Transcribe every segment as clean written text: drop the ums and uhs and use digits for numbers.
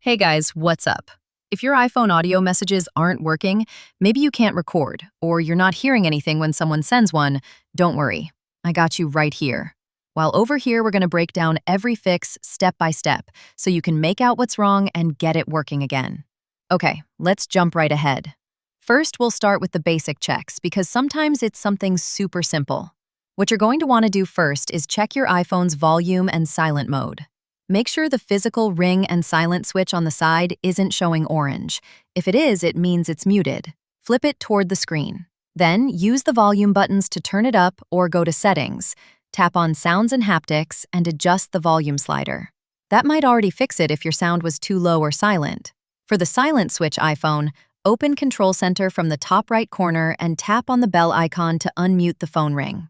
Hey guys, what's up? If your iPhone audio messages aren't working, maybe you can't record, or you're not hearing anything when someone sends one, don't worry. I got you right here. While over here, we're going to break down every fix step by step so you can make out what's wrong and get it working again. Okay, let's jump right ahead. First, we'll start with the basic checks because sometimes it's something super simple. What you're going to want to do first is check your iPhone's volume and silent mode. Make sure the physical ring and silent switch on the side isn't showing orange. If it is, it means it's muted. Flip it toward the screen. Then, use the volume buttons to turn it up or go to Settings. Tap on Sounds and Haptics and adjust the volume slider. That might already fix it if your sound was too low or silent. For the silent switch iPhone, open Control Center from the top right corner and tap on the bell icon to unmute the phone ring.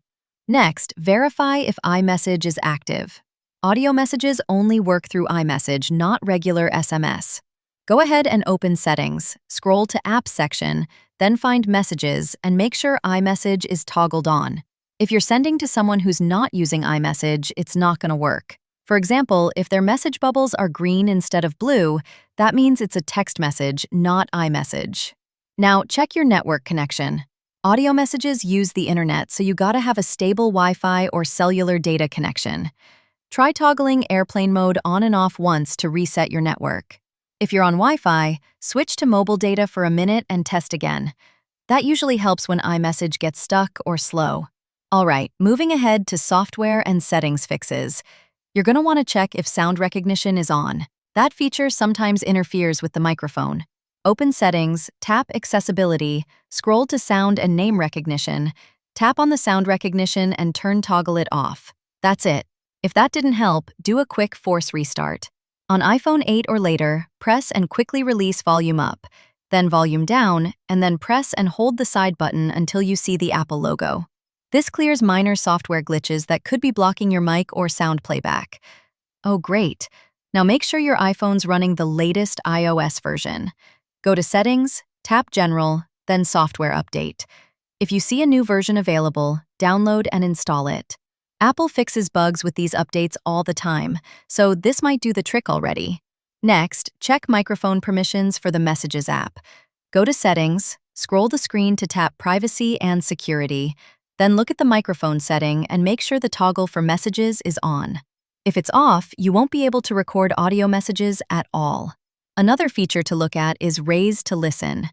Next, verify if iMessage is active. Audio messages only work through iMessage, not regular SMS. Go ahead and open Settings, scroll to Apps section, then find Messages and make sure iMessage is toggled on. If you're sending to someone who's not using iMessage, it's not going to work. For example, if their message bubbles are green instead of blue, that means it's a text message, not iMessage. Now, check your network connection. Audio messages use the internet, so you gotta have a stable Wi-Fi or cellular data connection. Try toggling airplane mode on and off once to reset your network. If you're on Wi-Fi, switch to mobile data for a minute and test again. That usually helps when iMessage gets stuck or slow. All right, moving ahead to software and settings fixes. You're going to want to check if sound recognition is on. That feature sometimes interferes with the microphone. Open Settings, tap Accessibility, scroll to Sound and Name Recognition, tap on the sound recognition and toggle it off. That's it. If that didn't help, do a quick force restart. On iPhone 8 or later, press and quickly release volume up, then volume down, and then press and hold the side button until you see the Apple logo. This clears minor software glitches that could be blocking your mic or sound playback. Oh, great. Now make sure your iPhone's running the latest iOS version. Go to Settings, tap General, then Software Update. If you see a new version available, download and install it. Apple fixes bugs with these updates all the time, so this might do the trick already. Next, check microphone permissions for the Messages app. Go to Settings, scroll the screen to tap Privacy and Security, then look at the microphone setting and make sure the toggle for Messages is on. If it's off, you won't be able to record audio messages at all. Another feature to look at is Raise to Listen.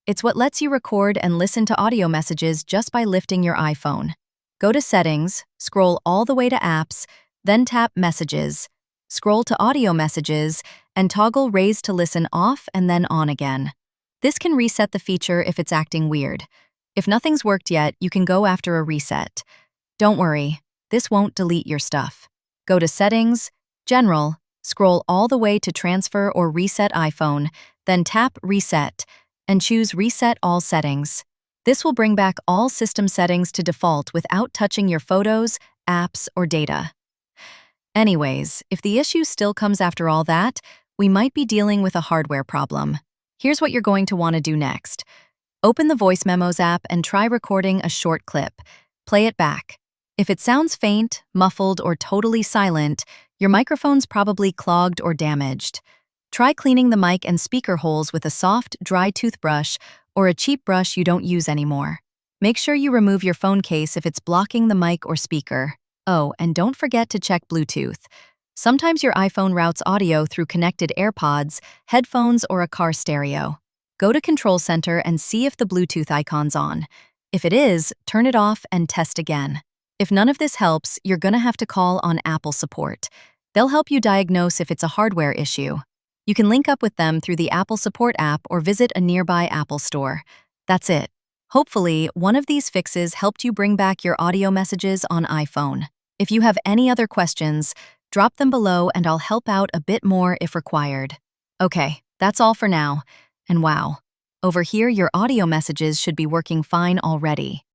It's what lets you record and listen to audio messages just by lifting your iPhone. Go to Settings, scroll all the way to Apps, then tap Messages. Scroll to Audio Messages, and toggle Raise to Listen off and then on again. This can reset the feature if it's acting weird. If nothing's worked yet, you can go after a reset. Don't worry, this won't delete your stuff. Go to Settings, General, scroll all the way to Transfer or Reset iPhone, then tap Reset, and choose Reset All Settings. This will bring back all system settings to default without touching your photos, apps, or data. Anyways, if the issue still comes after all that, we might be dealing with a hardware problem. Here's what you're going to want to do next. Open the Voice Memos app and try recording a short clip. Play it back. If it sounds faint, muffled, or totally silent, your microphone's probably clogged or damaged. Try cleaning the mic and speaker holes with a soft, dry toothbrush or a cheap brush you don't use anymore. Make sure you remove your phone case if it's blocking the mic or speaker. Oh, and don't forget to check Bluetooth. Sometimes your iPhone routes audio through connected AirPods, headphones, or a car stereo. Go to Control Center and see if the Bluetooth icon's on. If it is, turn it off and test again. If none of this helps, you're gonna have to call on Apple support. They'll help you diagnose if it's a hardware issue. You can link up with them through the Apple Support app or visit a nearby Apple store. That's it. Hopefully, one of these fixes helped you bring back your audio messages on iPhone. If you have any other questions, drop them below and I'll help out a bit more if required. Okay, that's all for now. And wow, over here your audio messages should be working fine already.